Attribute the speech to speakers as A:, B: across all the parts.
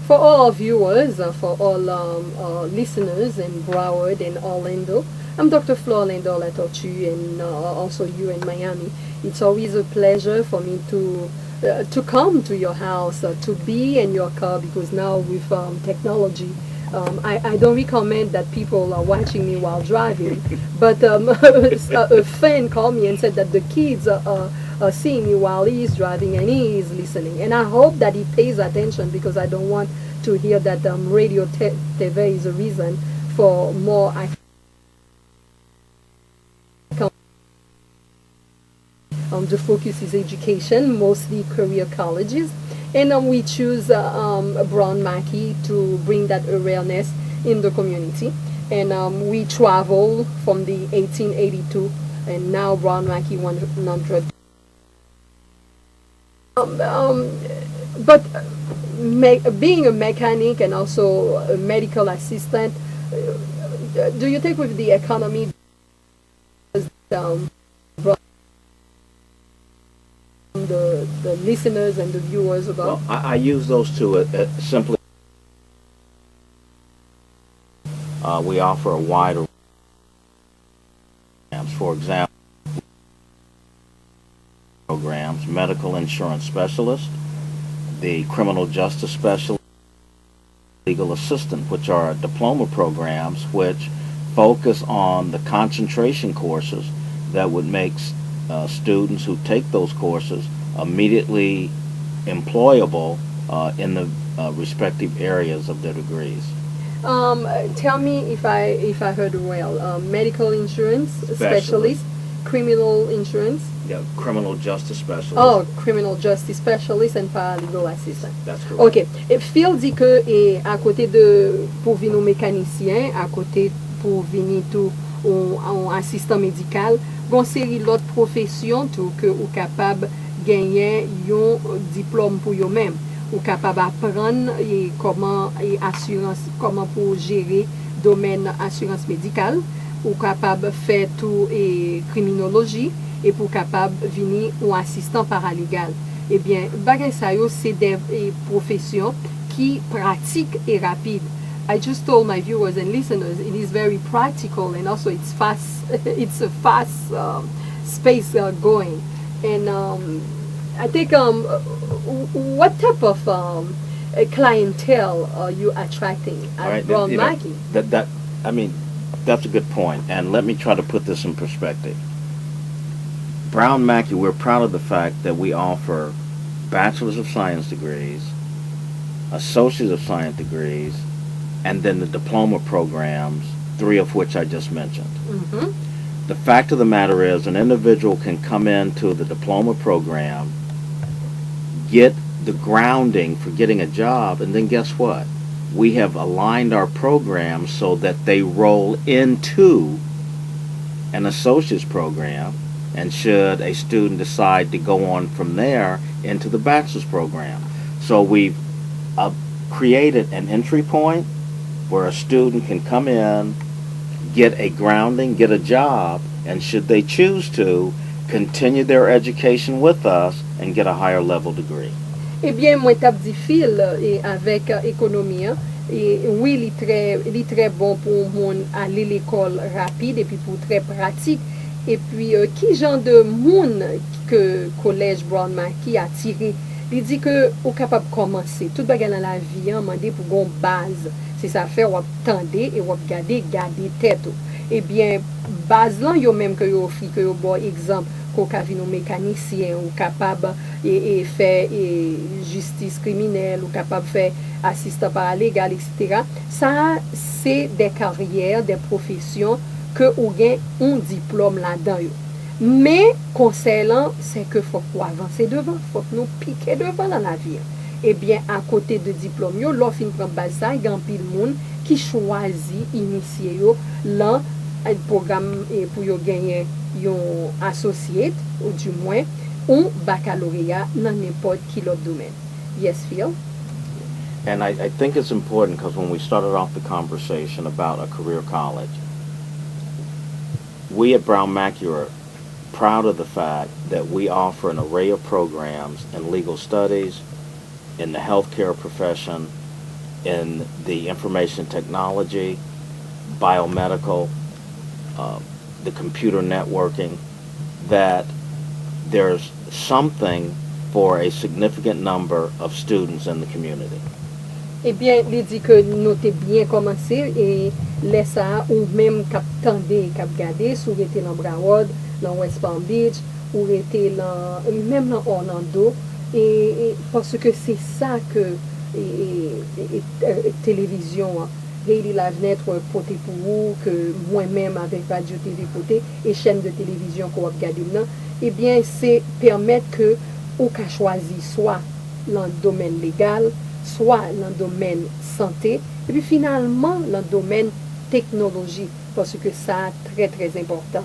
A: For all our viewers, for all listeners in Broward and Orlando, I'm Dr. Flore Lindor Latortue, and also you in Miami. It's always a pleasure for me to come to your house, to be in your car, because now with technology, I don't recommend that people are watching me while driving. But a friend called me and said that the kids are seeing me while he's driving and he is listening. And I hope that he pays attention, because I don't want to hear that radio TV is a reason for more. The focus is education, mostly career colleges, and we choose Brown Mackey to bring that awareness in the community. And we travel from the 1882, and now Brown Mackey 100. But being a mechanic and also a medical assistant, do you think with the economy, um, the listeners and the viewers about?
B: Well, I use those two simply. We offer a wide array of programs. For example, programs, medical insurance specialist, the criminal justice specialist, legal assistant, which are diploma programs which focus on the concentration courses that would make students who take those courses immediately employable in the respective areas of their degrees.
A: Tell me if I heard well. Medical insurance specialist, criminal insurance.
B: Yeah, criminal justice specialist.
A: Oh, criminal justice specialist and paralegal assistant.
B: That's correct.
A: Ok. Et Phil dit que à côté de pour venir nos mécaniciens, à côté pour venir tout un assistant médical, gon série l'autre profession tout que ou capable gagner un diplôme pour eux même, ou capable apprendre et comment et assurance, comment pour gérer domaine assurance médicale, ou capable faire tout et criminologie, et pour capable venir un assistant paralégal. Eh bien, bagay sa yo c'est des professions qui pratiques et rapides. I just told my viewers and listeners it is very practical, and also it's fast. It's a fast space going, and I think what type of clientele are you attracting at Brown Mackey?
B: That's a good point, and let me try to put this in perspective. Brown Mackey, we're proud of the fact that we offer Bachelor's of Science degrees, Associate of Science degrees, and then the diploma programs, 3 of which I just mentioned.
A: Mm-hmm.
B: The fact of the matter is an individual can come into the diploma program, get the grounding for getting a job, and then guess what? We have aligned our programs so that they roll into an associate's program, and should a student decide to go on from there into the bachelor's program. So we've created an entry point where a student can come in, get a grounding, get a job, and should they choose to, continue their education with us and get a higher level degree.
A: Eh bien, moi tap di fil avec économie, et oui, li très bon pour moun aller l'école rapide et puis pour très pratique. Et puis, qui genre de moun que collège Brown Mackey a tiré? Il dit que ou capable commencer tout bagay dans la vie, mandé pour gon base. C'est ça faire ou tendre et ou garder tête. Eh bien, base là yo même que yo offri que yo bon exemple qu'on ka vino mécanicien ou capable et faire justice criminelle ou capable faire assistant paralégal, etc. Ça c'est des carrières, des professions que ou gen un diplôme là-dedans yo. Mais conseil c'est que faut avancer devant, faut nous piquer devant dans la vie. Eh bien, à côté de diplôme yo, l'offre fin prend base ça, grand pile monde qui choisit initier yo là un programme pour yo gagner yon associate ou du moins un baccalauréat dans n'importe quel autre domaine. Yes, Phil?
B: And I think it's important because when we started off the conversation about a career college, we at Brown Mackey are proud of the fact that we offer an array of programs in legal studies, in the healthcare profession, in the information technology, biomedical, the computer networking, that there's something for a significant number of students in the community.
A: Eh bien, il dit que nous t'es bien commencé et laisse ça ou même cap tendé, cap gardé, sous était dans Broward, dans West Palm Beach, ou était dans, même dans Orlando, et parce que c'est ça que télévision, Daily Live Network porté pour vous, que moi-même avec Radio TV porté, et chaîne de télévision qu'on va regarder là, eh bien, c'est permettre que ou qu'a choisi soit dans le domaine légal, soit dans le domaine santé, et puis finalement dans le domaine technologie, parce que ça très très important.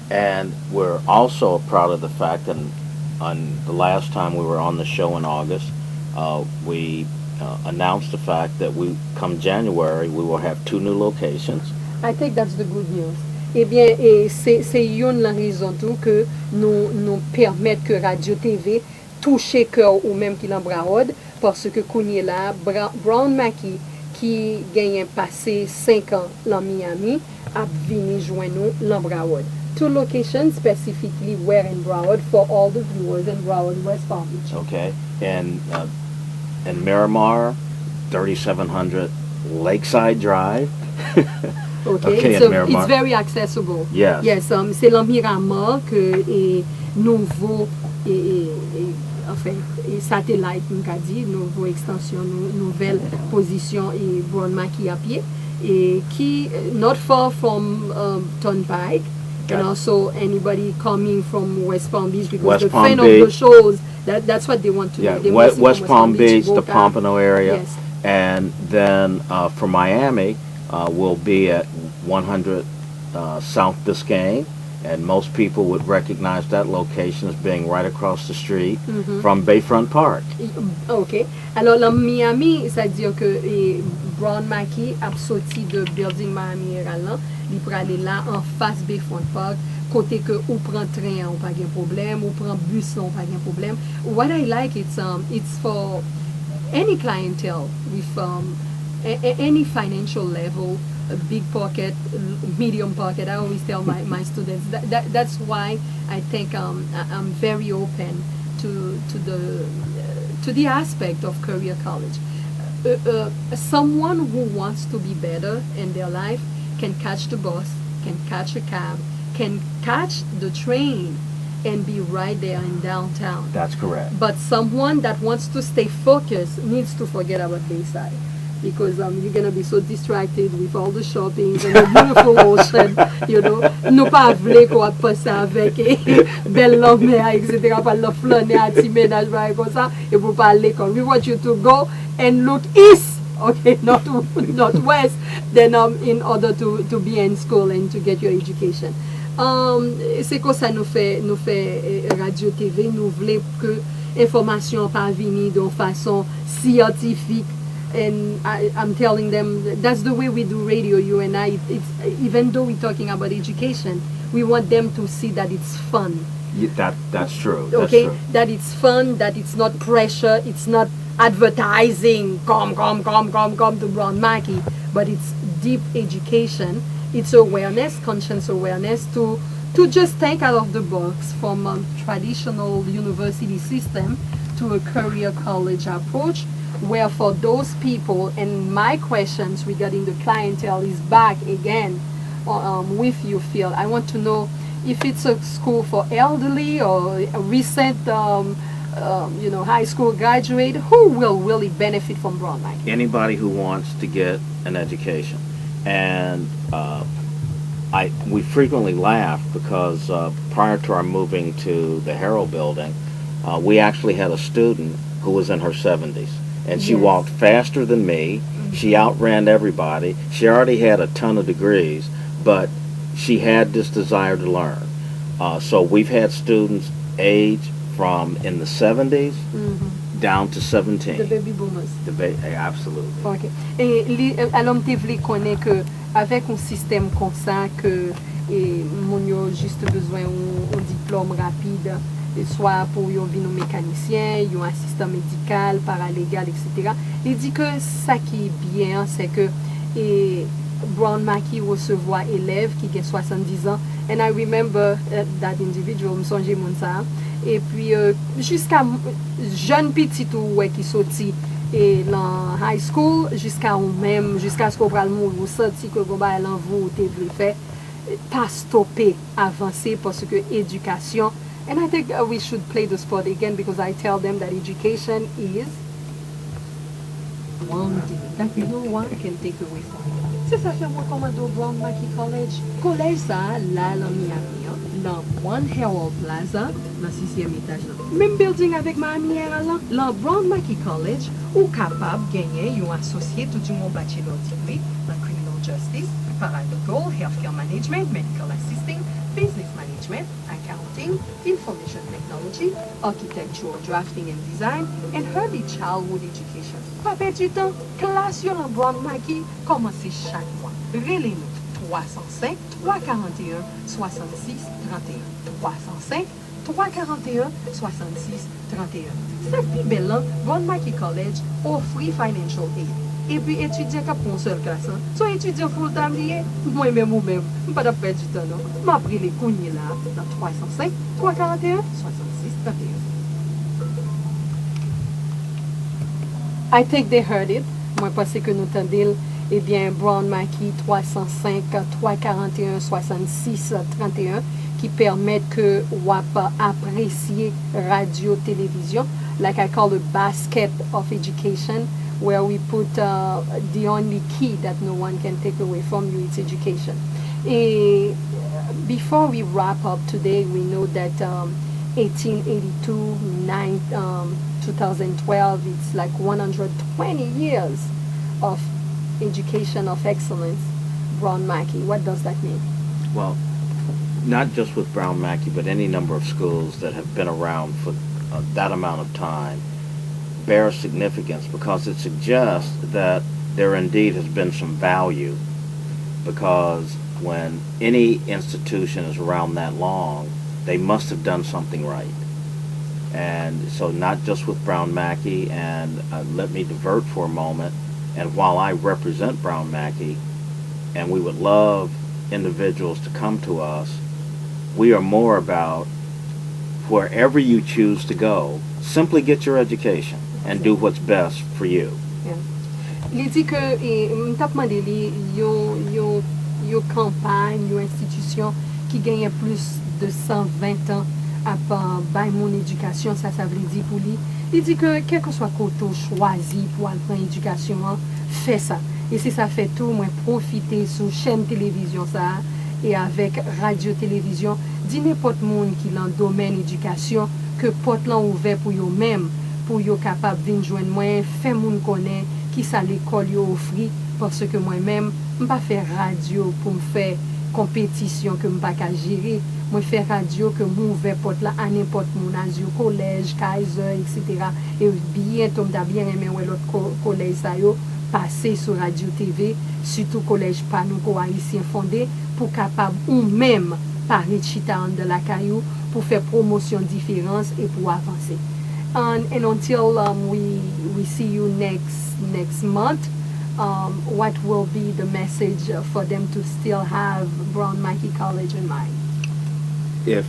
B: And we're also proud of the fact that on the last time we were on the show in August, we announced the fact that come January, we will have 2 new locations.
A: I think that's the good news. Eh bien, c'est une la raison tout que nous permettre que Radio TV touche cœur ou même qui l'en Broward, parce que Kounye là, Brown Mackie, qui gagne passé 5 ans dans Miami, a venu joindre nous dans Broward. 2 locations specifically were in Broward for all the viewers in Broward, West Palm Beach.
B: Okay, and in Miramar, 3700 Lakeside Drive.
A: Okay, it's very accessible.
B: Yes.
A: Yes, c'est le Miramar que nouveau enfin satellite nous a dit, nouveau extension, nouvelle position et Brownman qui à pied et qui not far from Turnpike. And also anybody coming from West Palm Beach, because
B: West
A: the
B: Palm
A: fan
B: Beach.
A: of the shows, that's what they want to
B: Yeah,
A: do.
B: West Palm Beach, the Pompano area.
A: Yes.
B: And then for Miami, we'll be at 100 South Biscayne. And most people would recognize that location as being right across the street from Bayfront Park.
A: OK. Alors, dans Miami, c'est-à-dire que Brown Mackie a sorti de Building Miami là, il peut aller là en face Bayfront Park, côté que ou prend train, ou pas de problème, ou prend bus, ou pas de problème. What I like, it's for any clientele with any financial level, a big pocket, medium pocket. I always tell my students that's why I think I'm very open to the aspect of career college. Someone who wants to be better in their life can catch the bus, can catch a cab, can catch the train and be right there in downtown.
B: That's correct.
A: But someone that wants to stay focused needs to forget about Bayside, because you're going to be so distracted with all the shopping and the beautiful ocean, you know. Nous pas vle qu'on passe avec belle mer, etc. Pas le flâner à petit ménage comme ça et pour pas aller comme. We want you to go and look east, okay, not west, then in order to be in school and to get your education. C'est comme ça nous fait Radio TV, nous voulons que information pas venir de façon scientifique. And I'm telling them that's the way we do radio, you and I. It's even though we're talking about education, we want them to see that it's fun.
B: Yeah, that's true.
A: Okay,
B: that's true.
A: That it's fun, that it's not pressure, it's not advertising. Come to Brown Mackie, but it's deep education. It's awareness, conscious awareness to just think out of the box from a traditional university system to a career college approach, where for those people, and my questions regarding the clientele is back again with you, Phil. I want to know if it's a school for elderly or a recent high school graduate, who will really benefit from Brown Mackie?
B: Anybody who wants to get an education. And we frequently laugh because prior to our moving to the Herald building, we actually had a student who was in her 70s. And she walked faster than me. She outran everybody. She already had a ton of degrees, but she had this desire to learn. So we've had students age from in the 70s down to 17.
A: The baby boomers.
B: Absolutely.
A: Okay. Et alors, je voulais connaître que avec un système comme ça, que mon yo juste besoin d'un diplôme rapide, soit pour yon vino mécanicien, yon assistant médical, paralégal, etc. Il dit que ça qui est bien, c'est que Brown Mackie recevoir élèves qui ont 70 ans. And I remember that individual, me songe moun ça. Et puis, jusqu'à jeune petit ou qui sorti et dans high school, jusqu'à ou même, jusqu'à ce qu'on va le mourir, senti que vous avez l'envie ou t'es voulu faire, pas stopper, avancer parce que éducation. And I think we should play the sport again because I tell them that education is one thing that no one can take away from you. C'est ça fait moi comme au Brown Mackie College. Collège ça, là, dans Miami, dans One Herald Plaza, dans 6e étage. Même building avec ma amie là, dans Brown Mackie College, ou capable de gagner un associé tout du monde bachelor degree dans Criminal Justice, Paralegal, Healthcare Management, Medical Assisting, Business Management, Accounting, Information Technology, Architectural Drafting and Design, and Early Childhood Education. Pas perdre du temps, classe sur le Brown Mackie, commencez chaque mois. Relez-nous 305 341 66 31. 305 341 66 31. C'est plus belle, Brown Mackie College offre financial aid. Et puis étudier qu'à pour une seule classe. Soit étudiant full-time lié, moi-même ou même, pas de perdre du temps non. M'a pris les cougnes là, dans 305 341 66 31. I think they heard it. Moi, pense que nous tendons, eh bien, Brown Mackie 305 341 66 31 qui permettent que WAP apprécier radio-télévision, like I call the basket of education, where we put the only key that no one can take away from you, it's education. And before we wrap up today, we know that 1882, 2012, it's like 120 years of education of excellence. Brown Mackie, what does that mean?
B: Well, not just with Brown Mackie, but any number of schools that have been around for that amount of time bear significance because it suggests that there indeed has been some value, because when any institution is around that long, they must have done something right. And so not just with Brown Mackie, and let me divert for a moment, and while I represent Brown Mackie, and we would love individuals to come to us, we are more about wherever you choose to go, simply get your education and do what's best for you.
A: Il dit que m't'a demandé yo campagne, yo institution qui gagne plus de 120 ans à bay mon éducation, ça veut dire pour lui. Il dit que quel que soit côté choisi pour aller prendre éducation, fait ça. Et si ça fait tout, moi profiter sur chaîne télévision ça et avec radio télévision, dit n'importe monde qui dans domaine éducation que porte là ouvert pour eux même, pour yo capable venir joindre moi, faire moun connaît qui ça l'école yo offri, parce que moi même m'pas faire radio pour me faire compétition que m'pas ka gérer. Moi faire radio que m'ouvert porte là à n'importe mon asio collège, Kaiser, etc. Et bientôt m'ta bien aimé ouais l'autre collège ça yo passer sur radio TV, surtout collège Panou haïtien fondé pour capable ou même parler chita de la caillou pour faire promotion différence et pour avancer. And until we see you next month, what will be the message for them to still have Brown Mackie College in mind?
B: If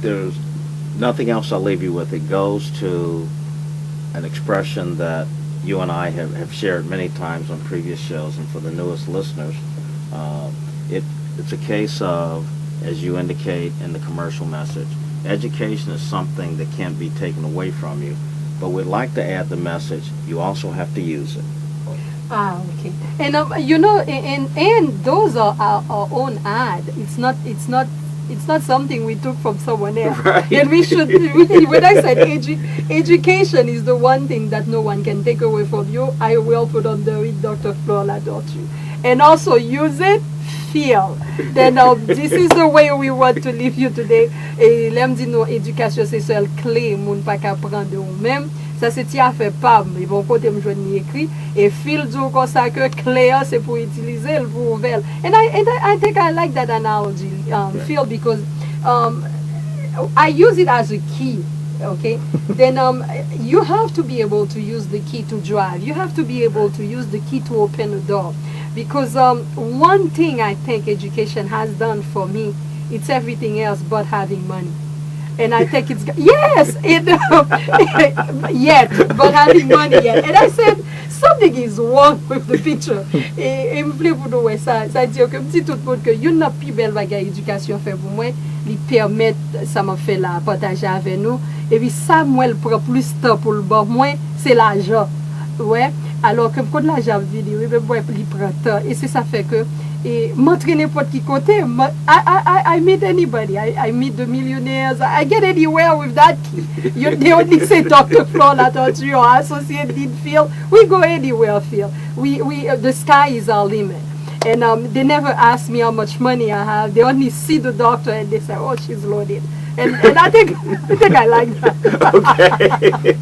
B: there's nothing else I'll leave you with, it goes to an expression that you and I have shared many times on previous shows, and for the newest listeners, it's a case of, as you indicate in the commercial message, education is something that can't be taken away from you, but we'd like to add the message, you also have to use it.
A: Okay. And you know, and those are our own ad. It's not something we took from someone else.
B: Right.
A: And we should, when I said education is the one thing that no one can take away from you, I will put on the Dr. Flore Latortue. And also use it, feel. Then this is the way we want to leave you today. Et l'aime dit non, éducation c'est seule clé, moun pas qu'à prendre de vous-même. Ça c'est ti a fait pas, mais bon côté me joindre ni écrit et fil du comme ça que clé c'est pour utiliser le pour ouvrir. And I think I like that analogy, feel, because I use it as a key. Okay, then you have to be able to use the key to drive. You have to be able to use the key to open a door, because one thing I think education has done for me, it's everything else but having money. And I think it's yes, yet, but having money yet. And I said something is wrong with the picture. Et me plaît pour nous ça dit que petit tout le monde que une n'a plus belle bagage éducation fait pour moi, lui permettre ça m'a fait la partager avec nous. Et puis ça moi le prend plus temps pour le bon moi, c'est l'argent. Ouais. Alors que quand l'argent vidéo, mais moi il prend temps et c'est ça fait que et montrer n'importe qui côté. I meet anybody. I meet the millionaires. I get anywhere with that key. They only say Dr. Flore Latortue or Associate Dean Phil. We go anywhere, Phil. The sky is our limit. And they never ask me how much money I have. They only see the doctor and they say, oh, she's loaded. And I think I like that.
B: Okay.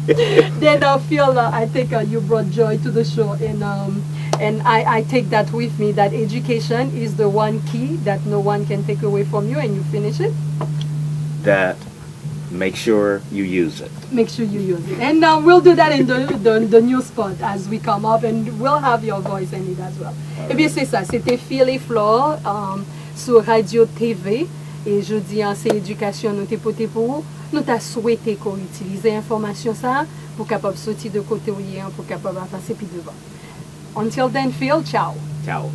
A: Then Phil, I think you brought joy to the show, and I take that with me, that education is the one key that no one can take away from you, and you finish it.
B: That make sure you use it.
A: Make sure you use it. And we'll do that in the new spot as we come up, and we'll have your voice in it as well. Eh bien, c'est ça. C'était Phil et Flore sur Radio TV. Et je dis, c'est éducation, nous t'époter pour vous. Nous t'a souhaité qu'on utilise l'information ça pour capable sortir de côté où il est, pour capable passer puis devant. Until then, Phil, ciao.
B: Ciao.